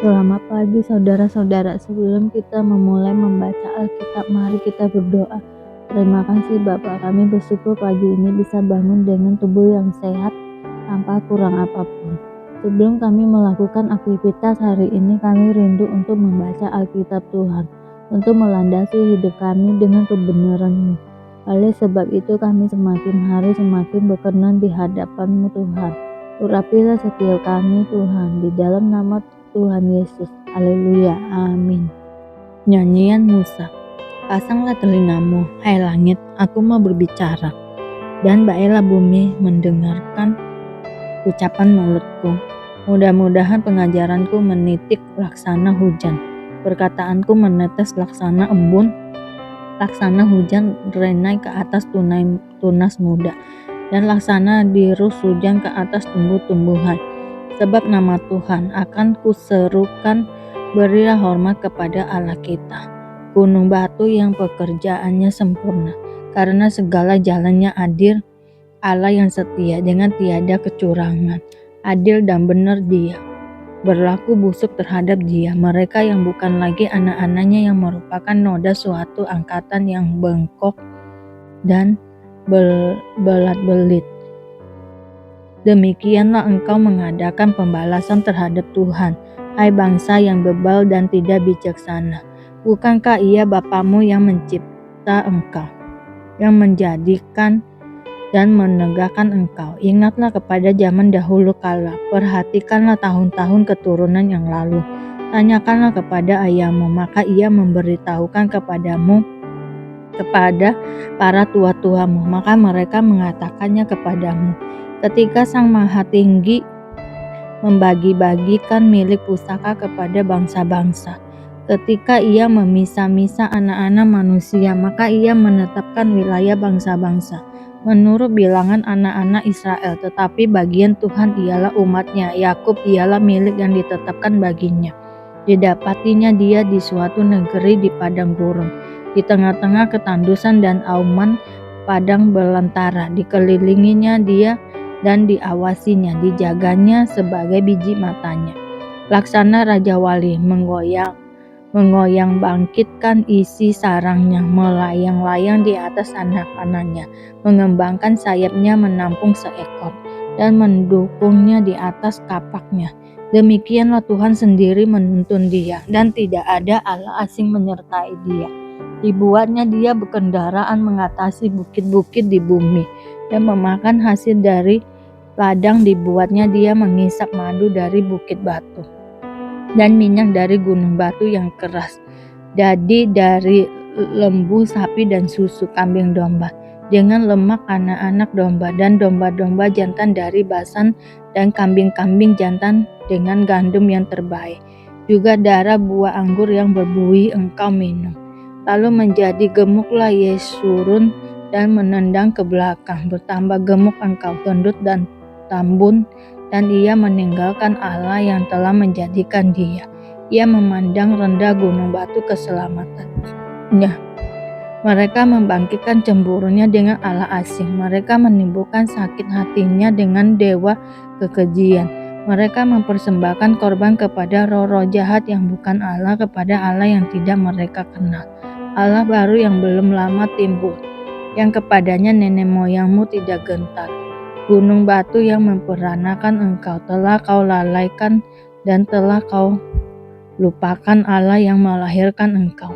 Selamat pagi saudara-saudara. Sebelum kita memulai membaca Alkitab, mari kita berdoa. Terima kasih Bapa, kami bersyukur pagi ini bisa bangun dengan tubuh yang sehat tanpa kurang apapun. Sebelum kami melakukan aktivitas hari ini, kami rindu untuk membaca Alkitab Tuhan, untuk melandasi hidup kami dengan kebenaran-Mu. Oleh sebab itu kami semakin hari semakin berkenan di hadapan-Mu Tuhan. Urapilah setiap kami Tuhan, di dalam nama Tuhan Yesus. Haleluya. Amin. Nyanyian Musa. Pasanglah telingamu, hai langit, aku mau berbicara, dan baiklah bumi mendengarkan ucapan mulutku. Mudah-mudahan pengajaranku menitik laksana hujan, perkataanku menetes laksana embun, laksana hujan renai ke atas tunas muda, dan laksana dirus hujan ke atas tumbuh-tumbuhan. Sebab nama Tuhan akan kuserukan, berilah hormat kepada Allah kita, gunung batu yang pekerjaannya sempurna, karena segala jalannya adil, Allah yang setia dengan tiada kecurangan, adil dan benar Dia, berlaku busuk terhadap Dia, mereka yang bukan lagi anak-anaknya yang merupakan noda suatu angkatan yang bengkok dan belat-belit. Demikianlah engkau mengadakan pembalasan terhadap Tuhan, hai bangsa yang bebal dan tidak bijaksana. Bukankah Ia Bapamu yang mencipta engkau, yang menjadikan dan menegakkan engkau? Ingatlah kepada zaman dahulu kala, perhatikanlah tahun-tahun keturunan yang lalu. Tanyakanlah kepada ayahmu, maka ia memberitahukan kepadamu, kepada para tua-tuamu, maka mereka mengatakannya kepadamu. Ketika Sang Maha Tinggi membagi-bagikan milik pusaka kepada bangsa-bangsa, ketika Ia memisah-misah anak-anak manusia, maka Ia menetapkan wilayah bangsa-bangsa menurut bilangan anak-anak Israel. Tetapi bagian Tuhan ialah umatnya, Yakub ialah milik yang ditetapkan baginya. Didapatinya dia di suatu negeri di padang gurun, di tengah-tengah ketandusan dan auman padang belantara. Dikelilinginya dia dan diawasinya, dijaganya sebagai biji matanya. Laksana Raja Wali menggoyang bangkitkan isi sarangnya, melayang-layang di atas anak-anaknya, mengembangkan sayapnya menampung seekor, dan mendukungnya di atas kapaknya. Demikianlah Tuhan sendiri menuntun dia, dan tidak ada Allah asing menyertai dia. Dibuatnya dia berkendaraan mengatasi bukit-bukit di bumi, dan memakan hasil dari ladang. Dibuatnya dia mengisap madu dari bukit batu, dan minyak dari gunung batu yang keras, dadi dari lembu sapi dan susu kambing domba, dengan lemak anak-anak domba dan domba-domba jantan dari Basan, dan kambing-kambing jantan dengan gandum yang terbaik. Juga darah buah anggur yang berbuih engkau minum. Lalu menjadi gemuklah Yesurun dan menendang ke belakang. Bertambah gemuk engkau, gendut dan tambun, dan ia meninggalkan Allah yang telah menjadikan dia. Ia memandang rendah gunung batu keselamatannya. Mereka membangkitkan cemburunya dengan Allah asing. Mereka menimbulkan sakit hatinya dengan dewa kekejian. Mereka mempersembahkan korban kepada roh-roh jahat yang bukan Allah, kepada Allah yang tidak mereka kenal. Allah baru yang belum lama timbul, yang kepadanya nenek moyangmu tidak gentar. Gunung batu yang memperanakan engkau, telah kau lalaikan dan telah kau lupakan Allah yang melahirkan engkau.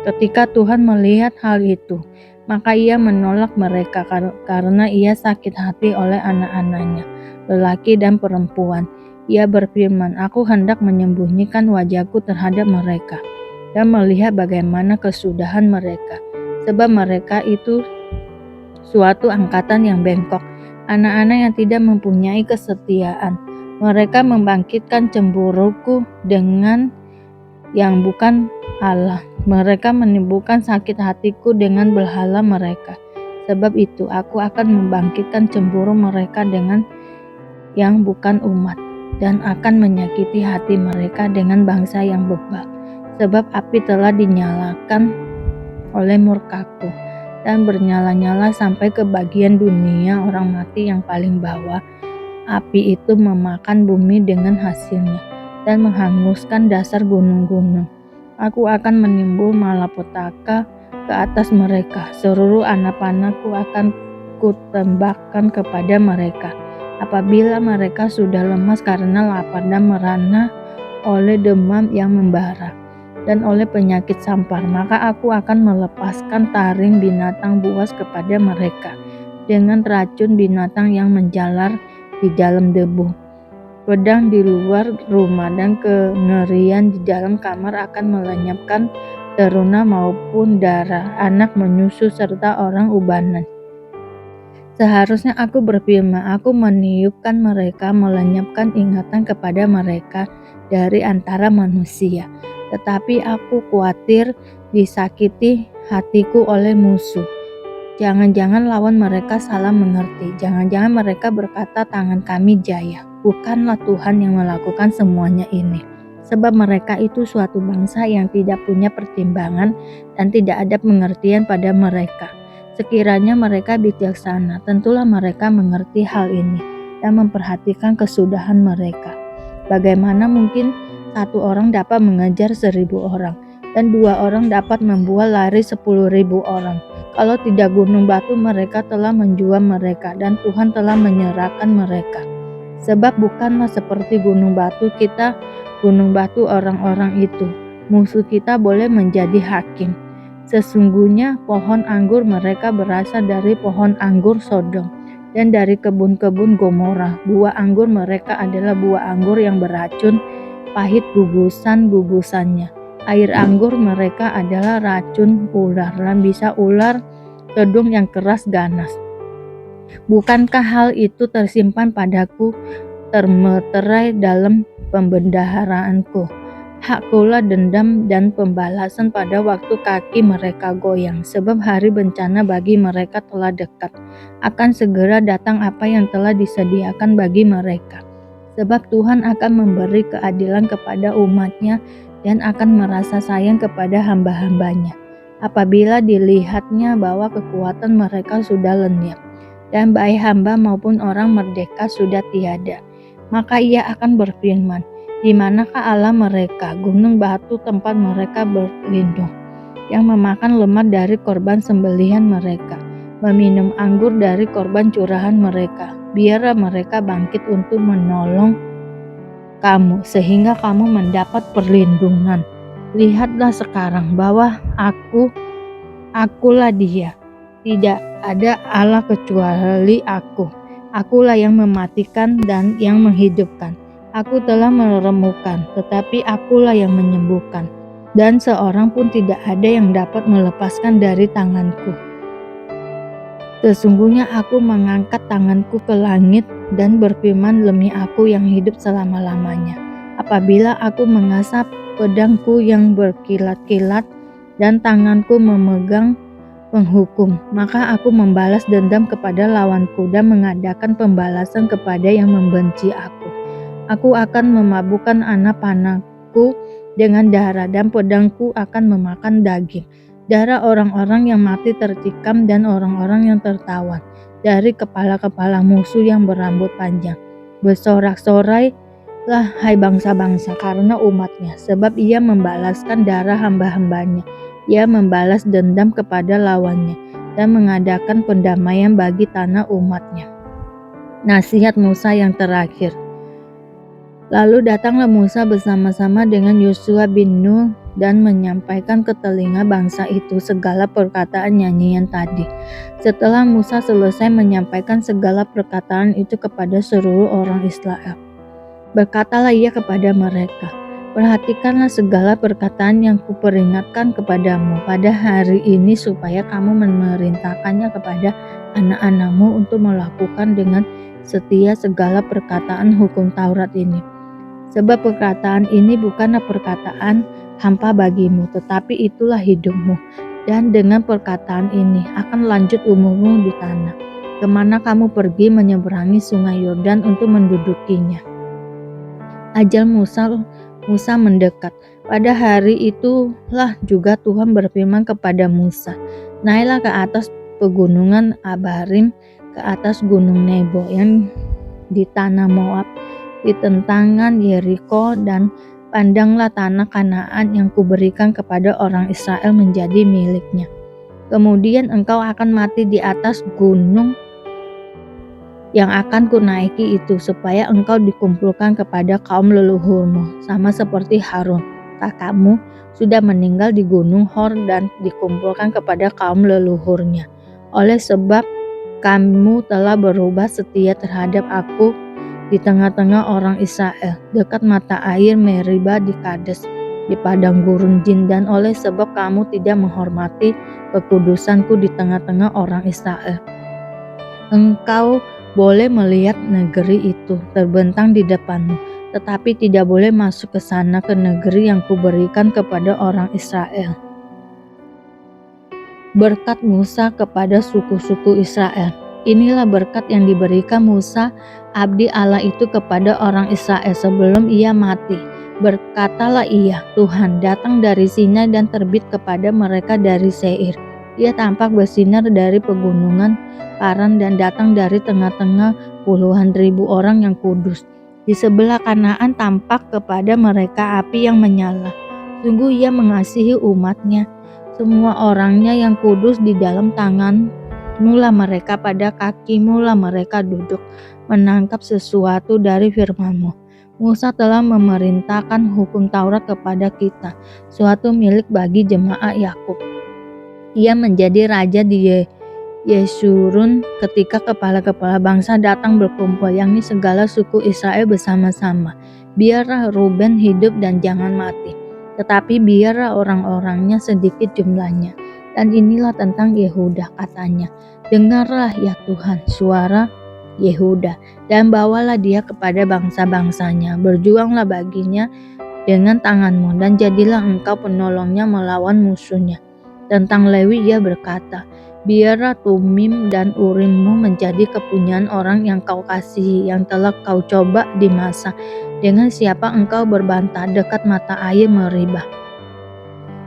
Ketika Tuhan melihat hal itu, maka Ia menolak mereka, karena Ia sakit hati oleh anak-anaknya, lelaki dan perempuan. Ia berfirman, aku hendak menyembunyikan wajahku terhadap mereka, dan melihat bagaimana kesudahan mereka, sebab mereka itu suatu angkatan yang bengkok, anak-anak yang tidak mempunyai kesetiaan. Mereka membangkitkan cemburuku dengan yang bukan Allah. Mereka menimbulkan sakit hatiku dengan berhala mereka. Sebab itu aku akan membangkitkan cemburu mereka dengan yang bukan umat, dan akan menyakiti hati mereka dengan bangsa yang bebal. Sebab api telah dinyalakan oleh murkaku, dan bernyala-nyala sampai ke bagian dunia orang mati yang paling bawah. Api itu memakan bumi dengan hasilnya. dan menghanguskan dasar gunung-gunung. Aku akan menimbul malapetaka ke atas mereka. Seluruh anak panahku akan kutembakkan kepada mereka. Apabila mereka sudah lemas karena lapar dan merana oleh demam yang membara dan oleh penyakit sampar, maka aku akan melepaskan taring binatang buas kepada mereka dengan racun binatang yang menjalar di dalam debu. Pedang di luar rumah dan kengerian di dalam kamar akan melenyapkan teruna maupun darah, anak menyusu serta orang ubanan. Seharusnya aku berfirman, aku meniupkan mereka, melenyapkan ingatan kepada mereka dari antara manusia. Tetapi aku khawatir disakiti hatiku oleh musuh. Jangan-jangan lawan mereka salah mengerti. Jangan-jangan mereka berkata tangan kami jaya. Bukanlah Tuhan yang melakukan semuanya ini. Sebab mereka itu suatu bangsa yang tidak punya pertimbangan dan tidak ada pengertian pada mereka. Sekiranya mereka bijaksana, tentulah mereka mengerti hal ini dan memperhatikan kesudahan mereka. Bagaimana mungkin satu orang dapat mengejar 1.000 orang dan 2 orang dapat membuat lari 10.000 orang? Kalau tidak gunung batu mereka telah menjual mereka dan Tuhan telah menyerahkan mereka. Sebab bukanlah seperti gunung batu kita, gunung batu orang-orang itu. Musuh kita boleh menjadi hakim. Sesungguhnya pohon anggur mereka berasal dari pohon anggur Sodom dan dari kebun-kebun Gomora. Buah anggur mereka adalah buah anggur yang beracun, pahit gugusan-gugusannya. Air anggur mereka adalah racun ular, bisa ular, kedung yang keras ganas. Bukankah hal itu tersimpan padaku, termeterai dalam pembendaharaanku? Hakkulah dendam dan pembalasan pada waktu kaki mereka goyang, sebab hari bencana bagi mereka telah dekat. Akan segera datang apa yang telah disediakan bagi mereka. Sebab Tuhan akan memberi keadilan kepada umatnya dan akan merasa sayang kepada hamba-hambanya. Apabila dilihatnya bahwa kekuatan mereka sudah lenyap dan baik hamba maupun orang merdeka sudah tiada, maka ia akan berfirman, di manakah Allah mereka, gunung batu tempat mereka berlindung, yang memakan lemak dari korban sembelihan mereka, meminum anggur dari korban curahan mereka. Biarlah mereka bangkit untuk menolong kamu, sehingga kamu mendapat perlindungan. Lihatlah sekarang bahwa akulah Dia. Tidak ada Allah kecuali aku. Akulah yang mematikan dan yang menghidupkan. Aku telah meremukkan, tetapi akulah yang menyembuhkan. Dan seorang pun tidak ada yang dapat melepaskan dari tanganku. Sesungguhnya aku mengangkat tanganku ke langit dan berfirman demi aku yang hidup selama-lamanya. Apabila aku mengasah pedangku yang berkilat-kilat dan tanganku memegang penghukum, maka aku membalas dendam kepada lawanku dan mengadakan pembalasan kepada yang membenci aku. Aku akan memabukkan anak panahku dengan darah dan pedangku akan memakan daging. Darah orang-orang yang mati tertikam dan orang-orang yang tertawan dari kepala-kepala musuh yang berambut panjang. Bersorak-sorailah hai bangsa-bangsa karena umatnya, sebab ia membalaskan darah hamba-hambanya. Ia membalas dendam kepada lawannya dan mengadakan pendamaian bagi tanah umatnya. Nasihat Musa yang terakhir. Lalu datanglah Musa bersama-sama dengan Yosua bin Nun dan menyampaikan ke telinga bangsa itu segala perkataan nyanyian tadi. Setelah Musa selesai menyampaikan segala perkataan itu kepada seluruh orang Israel, berkatalah ia kepada mereka, perhatikanlah segala perkataan yang kuperingatkan kepadamu pada hari ini supaya kamu memerintahkannya kepada anak-anakmu untuk melakukan dengan setia segala perkataan hukum Taurat ini. Sebab perkataan ini bukanlah perkataan hampa bagimu, tetapi itulah hidupmu. Dan dengan perkataan ini akan lanjut umurmu di tanah, kemana kamu pergi menyeberangi sungai Yordan untuk mendudukinya. Ajal Musa mendekat. Pada hari itulah juga Tuhan berfirman kepada Musa, naiklah ke atas pegunungan Abarim, ke atas gunung Nebo yang di tanah Moab, di tentangan Yeriko, dan pandanglah tanah Kanaan yang kuberikan kepada orang Israel menjadi miliknya. Kemudian engkau akan mati di atas gunung yang akan kunaiki itu, supaya engkau dikumpulkan kepada kaum leluhurmu, sama seperti Harun kakakmu sudah meninggal di gunung Hor dan dikumpulkan kepada kaum leluhurnya. Oleh sebab kamu telah berubah setia terhadap aku di tengah-tengah orang Israel, dekat mata air Meriba di Kades, di padang gurun Jin, dan oleh sebab kamu tidak menghormati kekudusanku di tengah-tengah orang Israel. Engkau boleh melihat negeri itu terbentang di depanmu, tetapi tidak boleh masuk ke sana, ke negeri yang kuberikan kepada orang Israel. Berkat Musa kepada suku-suku Israel. Inilah berkat yang diberikan Musa, abdi Allah itu, kepada orang Israel sebelum ia mati. Berkatalah ia, Tuhan datang dari Sinai dan terbit kepada mereka dari Seir. Ia tampak bersinar dari pegunungan Paran dan datang dari tengah-tengah puluhan ribu orang yang kudus. Di sebelah Kanaan tampak kepada mereka api yang menyala. Sungguh ia mengasihi umatnya. Semua orangnya yang kudus di dalam tangan mula mereka, pada kakimu lah mereka duduk, menangkap sesuatu dari firman-Mu. Musa telah memerintahkan hukum Taurat kepada kita, suatu milik bagi jemaat Yakub. Ia menjadi raja di Yeshurun ketika kepala-kepala bangsa datang berkumpul, yakni segala suku Israel bersama-sama. Biarlah Ruben hidup dan jangan mati, tetapi biarlah orang-orangnya sedikit jumlahnya. Dan inilah tentang Yehuda, katanya, dengarlah ya Tuhan suara Yehuda, dan bawalah dia kepada bangsa-bangsanya. Berjuanglah baginya dengan tanganmu, dan jadilah engkau penolongnya melawan musuhnya. Tentang Lewi ia berkata, biarlah Tumim dan Urimmu menjadi kepunyaan orang yang kau kasihi, yang telah kau coba di masa, dengan siapa engkau berbantah dekat mata air Meribah.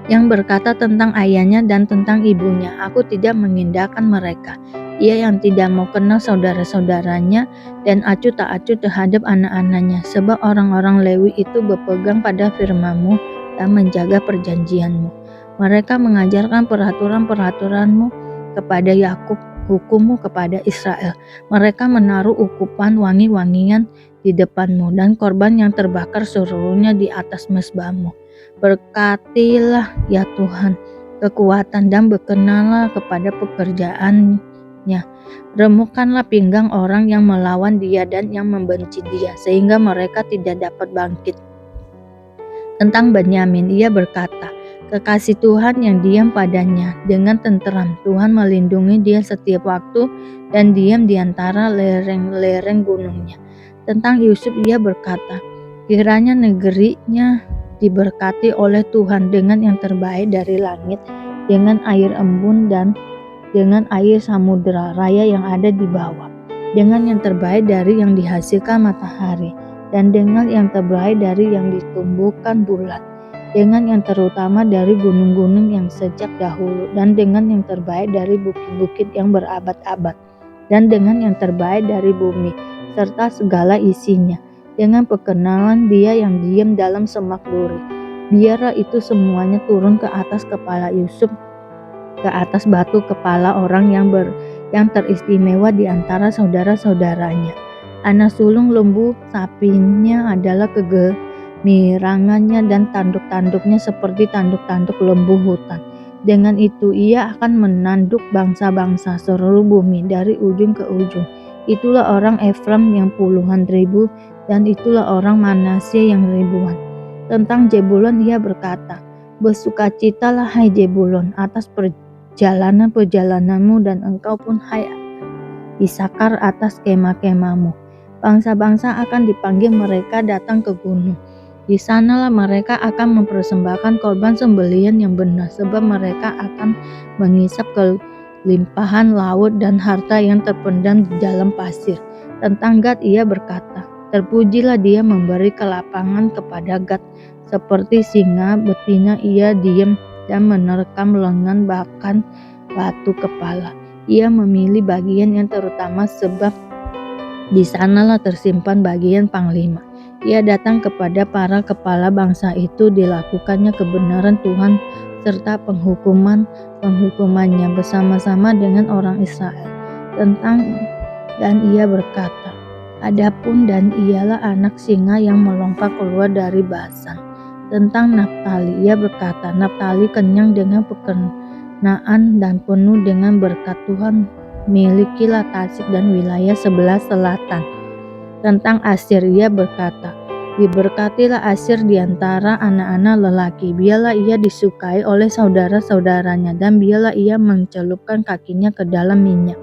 Yang berkata tentang ayahnya dan tentang ibunya, aku tidak mengindahkan mereka. Ia yang tidak mau kenal saudara-saudaranya dan acuh tak acuh terhadap anak-anaknya, sebab orang-orang Lewi itu berpegang pada firman-Mu dan menjaga perjanjian-Mu. Mereka mengajarkan peraturan-peraturan-Mu kepada Yakub, hukum-Mu kepada Israel. Mereka menaruh ukupan wangi-wangian di depan-Mu dan korban yang terbakar seluruhnya di atas mezbah-Mu. Berkatilah ya Tuhan kekuatan dan berkenanlah kepada pekerjaannya. Remukkanlah pinggang orang yang melawan dia dan yang membenci dia, sehingga mereka tidak dapat bangkit. Tentang Benyamin ia berkata, kekasih Tuhan yang diam padanya dengan tenteram. Tuhan melindungi dia setiap waktu dan diam di antara lereng-lereng gunungnya. Tentang Yusuf ia berkata, kiranya negerinya diberkati oleh Tuhan dengan yang terbaik dari langit, dengan air embun dan dengan air samudera raya yang ada di bawah, dengan yang terbaik dari yang dihasilkan matahari, dan dengan yang terbaik dari yang ditumbuhkan bulan, dengan yang terutama dari gunung-gunung yang sejak dahulu, dan dengan yang terbaik dari bukit-bukit yang berabad-abad, dan dengan yang terbaik dari bumi serta segala isinya, dengan perkenalan dia yang diam dalam semak duri. Biarlah itu semuanya turun ke atas kepala Yusuf, ke atas batu kepala orang yang teristimewa di antara saudara-saudaranya. Anak sulung lembu sapinya adalah kegemirangannya dan tanduk-tanduknya seperti tanduk-tanduk lembu hutan. Dengan itu ia akan menanduk bangsa-bangsa seluruh bumi dari ujung ke ujung. Itulah orang Efraim yang puluhan ribu, dan itulah orang Manasye yang ribuan. Tentang Jebulon ia berkata, bersukacitalah hai Jebulon atas perjalanan-perjalananmu, dan engkau pun hai Isakar atas kemah-kemahmu. Bangsa-bangsa akan dipanggil mereka datang ke gunung. Di sanalah mereka akan mempersembahkan korban sembelihan yang benar, sebab mereka akan mengisap kelimpahan laut dan harta yang terpendam di dalam pasir. Tentang Gad ia berkata, terpujilah dia memberi kelapangan kepada Gad. Seperti singa betina ia diam dan menerkam lengan bahkan batu kepala. Ia memilih bagian yang terutama, sebab di sanalah tersimpan bagian panglima. Ia datang kepada para kepala bangsa itu, dilakukannya kebenaran Tuhan serta penghukumannya bersama-sama dengan orang Israel. Dan ia berkata, adapun dan ialah anak singa yang melompat keluar dari Basan. Tentang Naftali, ia berkata, Naftali kenyang dengan pekenaan dan penuh dengan berkat Tuhan, milikilah Tasik dan wilayah sebelah selatan. Tentang Asyir, ia berkata, diberkatilah Asyir di antara anak-anak lelaki, biarlah ia disukai oleh saudara-saudaranya, dan biarlah ia mencelupkan kakinya ke dalam minyak.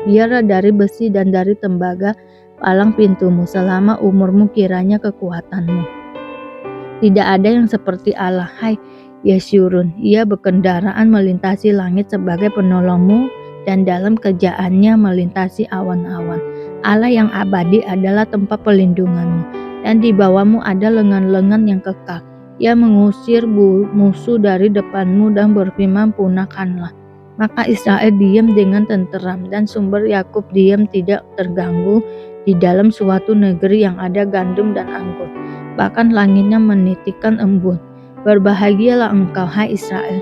Biarlah dari besi dan dari tembaga palang pintumu, selama umurmu kiranya kekuatanmu. Tidak ada yang seperti Allah, hai Yesyurun. Ia berkendaraan melintasi langit sebagai penolongmu, dan dalam kerjaannya melintasi awan-awan. Allah yang abadi adalah tempat pelindunganmu, dan di bawahmu ada lengan-lengan yang kekal. Ia mengusir musuh dari depanmu dan berfirman, punahkanlah. Maka Israel diam dengan tenteram, dan sumber Yakub diam tidak terganggu di dalam suatu negeri yang ada gandum dan anggur. Bahkan langitnya menitikkan embun. Berbahagialah engkau, hai Israel.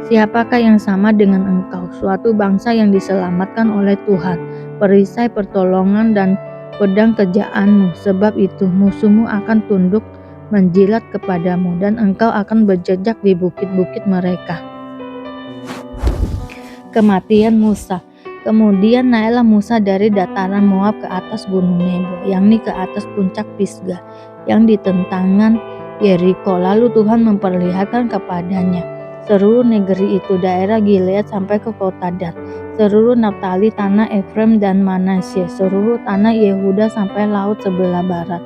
Siapakah yang sama dengan engkau, suatu bangsa yang diselamatkan oleh Tuhan, perisai pertolongan dan pedang kerjaanmu. Sebab itu musuhmu akan tunduk menjilat kepadamu, dan engkau akan berjejak di bukit-bukit mereka. Kematian Musa. Kemudian naiklah Musa dari dataran Moab ke atas gunung Nebo, yakni ke atas puncak Pisgah, yang di tentangan Yeriko. Lalu Tuhan memperlihatkan kepadanya seluruh negeri itu, daerah Gilead sampai ke kota Dan, seluruh Naftali, tanah Efraim dan Manasye, seluruh tanah Yehuda sampai laut sebelah barat,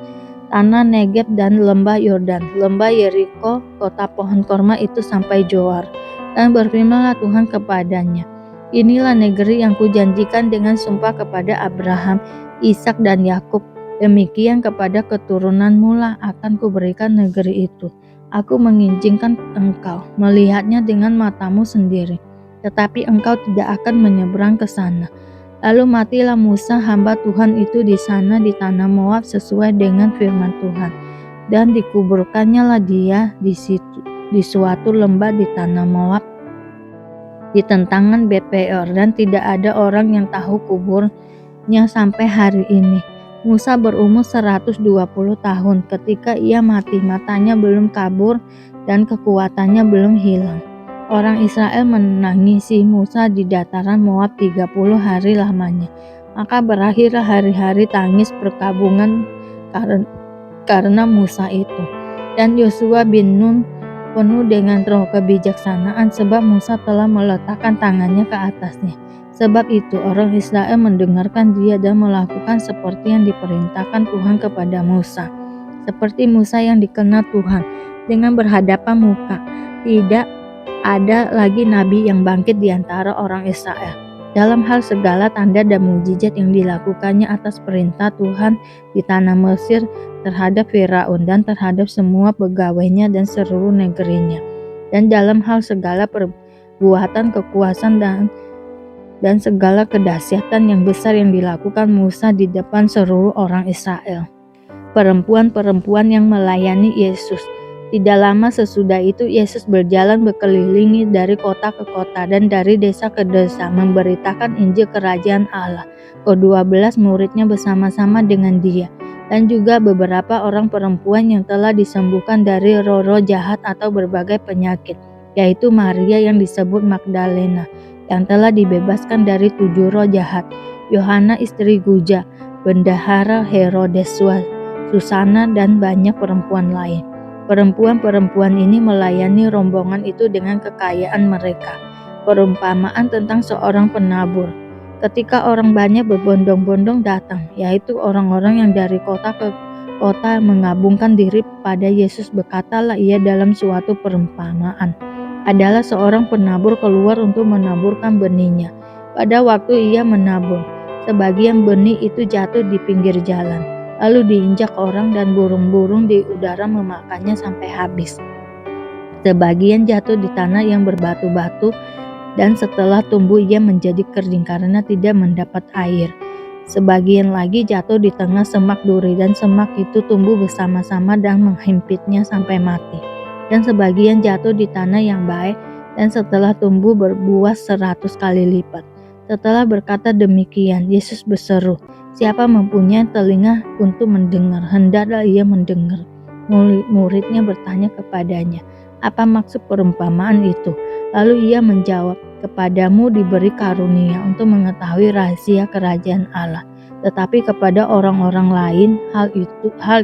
tanah Negeb dan lembah Yordan, lembah Yeriko, kota pohon korma itu sampai Joar. Dan berfirmanlah Tuhan kepadanya, inilah negeri yang kujanjikan dengan sumpah kepada Abraham, Ishak dan Yakub. Demikian kepada keturunanmu lah akan kuberikan negeri itu. Aku mengizinkan engkau melihatnya dengan matamu sendiri, tetapi engkau tidak akan menyeberang ke sana. Lalu matilah Musa hamba Tuhan itu di sana di tanah Moab sesuai dengan firman Tuhan, dan dikuburkannya lah dia di situ di suatu lembah di tanah Moab di tentangan Bet-peor, dan tidak ada orang yang tahu kuburnya sampai hari ini. Musa berumur 120 tahun ketika ia mati, matanya belum kabur dan kekuatannya belum hilang. Orang Israel menangisi Musa di dataran Moab 30 hari lamanya. Maka berakhirlah hari-hari tangis perkabungan karena Musa itu. Dan Yosua bin Nun penuh dengan roh kebijaksanaan, sebab Musa telah meletakkan tangannya ke atasnya. Sebab itu orang Israel mendengarkan dia dan melakukan seperti yang diperintahkan Tuhan kepada Musa. Seperti Musa yang dikenal Tuhan dengan berhadapan muka. Tidak ada lagi nabi yang bangkit di antara orang Israel. Dalam hal segala tanda dan mujizat yang dilakukannya atas perintah Tuhan di tanah Mesir terhadap Firaun dan terhadap semua pegawainya dan seluruh negerinya, dan dalam hal segala perbuatan kekuasaan dan segala kedahsyatan yang besar yang dilakukan Musa di depan seluruh orang Israel. Perempuan-perempuan yang melayani Yesus. Tidak lama sesudah itu Yesus berjalan berkelilingi dari kota ke kota dan dari desa ke desa, memberitakan Injil Kerajaan Allah. Ke-12 muridnya bersama-sama dengan dia, dan juga beberapa orang perempuan yang telah disembuhkan dari roh-roh jahat atau berbagai penyakit, yaitu Maria yang disebut Magdalena, yang telah dibebaskan dari 7 roh jahat, Yohana istri Guja, bendahara Herodes, Susana, dan banyak perempuan lain. Perempuan-perempuan ini melayani rombongan itu dengan kekayaan mereka. Perumpamaan tentang seorang penabur. Ketika orang banyak berbondong-bondong datang, yaitu orang-orang yang dari kota ke kota mengabungkan diri pada Yesus, berkatalah ia dalam suatu perumpamaan. Adalah seorang penabur keluar untuk menaburkan benihnya. Pada waktu ia menabur, sebagian benih itu jatuh di pinggir jalan, lalu diinjak orang dan burung-burung di udara memakannya sampai habis. Sebagian jatuh di tanah yang berbatu-batu, dan setelah tumbuh ia menjadi kering karena tidak mendapat air. Sebagian lagi jatuh di tengah semak duri, dan semak itu tumbuh bersama-sama dan menghimpitnya sampai mati. Dan sebagian jatuh di tanah yang baik, dan setelah tumbuh berbuah 100 kali lipat. Setelah berkata demikian, Yesus berseru, "Siapa mempunyai telinga untuk mendengar, hendaklah ia mendengar." Murid-muridnya bertanya kepadanya, "Apa maksud perumpamaan itu?" Lalu ia menjawab, "Kepadamu diberi karunia untuk mengetahui rahasia kerajaan Allah, tetapi kepada orang-orang lain hal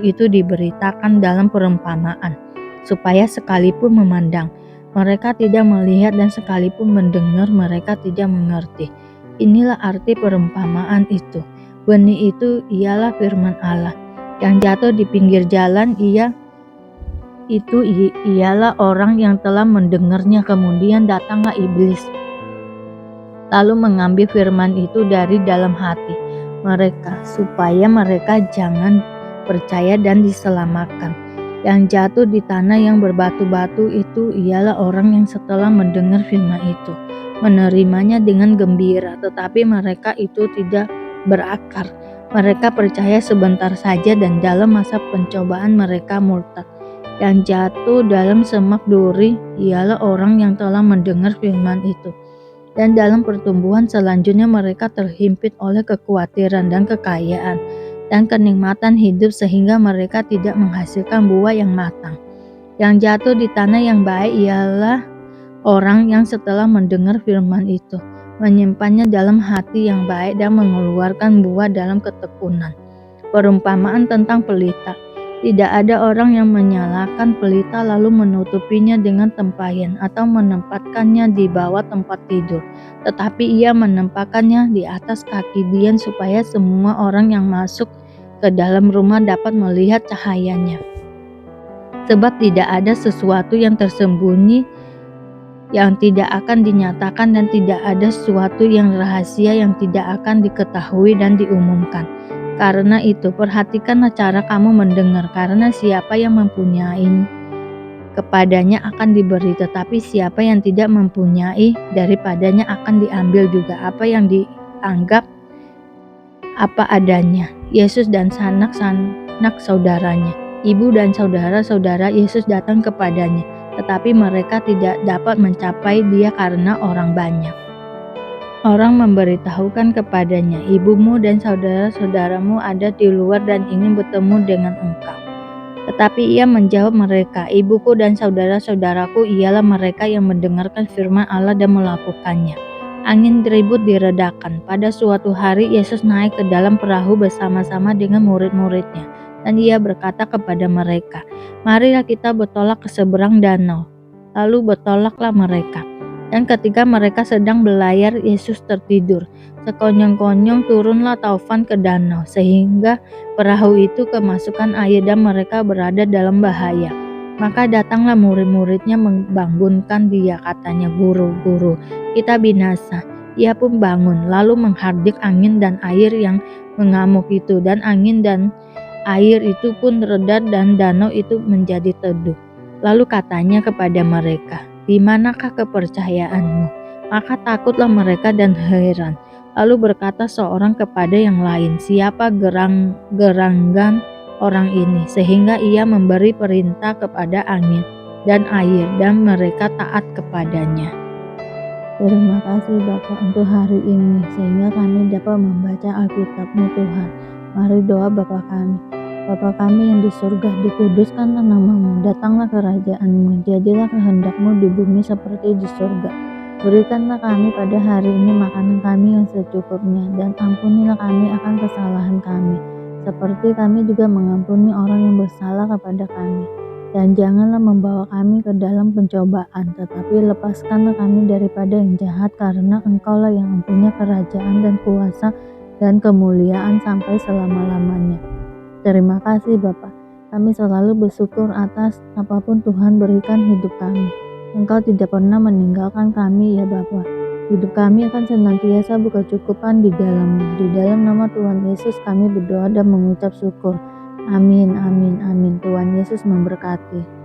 itu diberitakan dalam perumpamaan, supaya sekalipun memandang, mereka tidak melihat, dan sekalipun mendengar, mereka tidak mengerti." Inilah arti perumpamaan itu. Benih itu ialah firman Allah. Yang jatuh di pinggir jalan ialah orang yang telah mendengarnya, kemudian datanglah iblis, lalu mengambil firman itu dari dalam hati mereka, supaya mereka jangan percaya dan diselamatkan. Yang jatuh di tanah yang berbatu-batu itu ialah orang yang setelah mendengar firman itu, menerimanya dengan gembira, tetapi mereka itu tidak berakar. Mereka percaya sebentar saja, dan dalam masa pencobaan mereka murtad. Yang jatuh dalam semak duri ialah orang yang telah mendengar firman itu, dan dalam pertumbuhan selanjutnya mereka terhimpit oleh kekhawatiran dan kekayaan dan kenikmatan hidup, sehingga mereka tidak menghasilkan buah yang matang. Yang jatuh di tanah yang baik ialah orang yang setelah mendengar firman itu, menyimpannya dalam hati yang baik dan mengeluarkan buah dalam ketekunan. Perumpamaan tentang pelita. Tidak ada orang yang menyalakan pelita lalu menutupinya dengan tempayan atau menempatkannya di bawah tempat tidur, tetapi ia menempatkannya di atas kaki Dian, supaya semua orang yang masuk ke dalam rumah dapat melihat cahayanya. Sebab tidak ada sesuatu yang tersembunyi yang tidak akan dinyatakan, dan tidak ada sesuatu yang rahasia yang tidak akan diketahui dan diumumkan. Karena itu, perhatikanlah cara kamu mendengar, karena siapa yang mempunyai, kepadanya akan diberi, tetapi siapa yang tidak mempunyai, daripadanya akan diambil juga apa yang dianggap apa adanya. Yesus dan sanak-sanak saudaranya. Ibu dan saudara-saudara Yesus datang kepadanya, tetapi mereka tidak dapat mencapai dia karena orang banyak. Orang memberitahukan kepadanya, "Ibumu dan saudara-saudaramu ada di luar dan ingin bertemu dengan engkau." Tetapi ia menjawab mereka, "Ibuku dan saudara-saudaraku ialah mereka yang mendengarkan firman Allah dan melakukannya." Angin ribut diredakan. Pada suatu hari Yesus naik ke dalam perahu bersama-sama dengan murid-muridnya, dan ia berkata kepada mereka, "Marilah kita bertolak ke seberang danau." Lalu bertolaklah mereka. Dan ketika mereka sedang berlayar, Yesus tertidur. Sekonyong-konyong turunlah taufan ke danau, sehingga perahu itu kemasukan air dan mereka berada dalam bahaya. Maka datanglah murid-muridnya membangunkan dia, katanya, "Guru, Guru, kita binasa." Ia pun bangun, lalu menghardik angin dan air yang mengamuk itu, dan angin dan air itu pun reda dan danau itu menjadi teduh. Lalu katanya kepada mereka, "Di manakah kepercayaanmu?" Maka takutlah mereka dan heran. Lalu berkata seorang kepada yang lain, "Siapa gerangan orang ini, sehingga ia memberi perintah kepada angin dan air, dan mereka taat kepadanya." Terima kasih Bapa untuk hari ini, sehingga kami dapat membaca Alkitab-Mu Tuhan. Mari doa Bapa kami. Bapa kami yang di surga, dikuduskanlah nama-Mu, datanglah kerajaan-Mu, jadilah kehendak-Mu di bumi seperti di surga. Berikanlah kami pada hari ini makanan kami yang secukupnya, dan ampunilah kami akan kesalahan kami, seperti kami juga mengampuni orang yang bersalah kepada kami. Dan janganlah membawa kami ke dalam pencobaan, tetapi lepaskanlah kami daripada yang jahat, karena Engkaulah yang mempunyai kerajaan dan kuasa dan kemuliaan sampai selama-lamanya. Terima kasih Bapa. Kami selalu bersyukur atas apapun Tuhan berikan hidup kami. Engkau tidak pernah meninggalkan kami ya Bapa. Hidup kami akan senantiasa berkecukupan di dalam-Mu. Di dalam nama Tuhan Yesus kami berdoa dan mengucap syukur. Amin, amin, amin. Tuhan Yesus memberkati.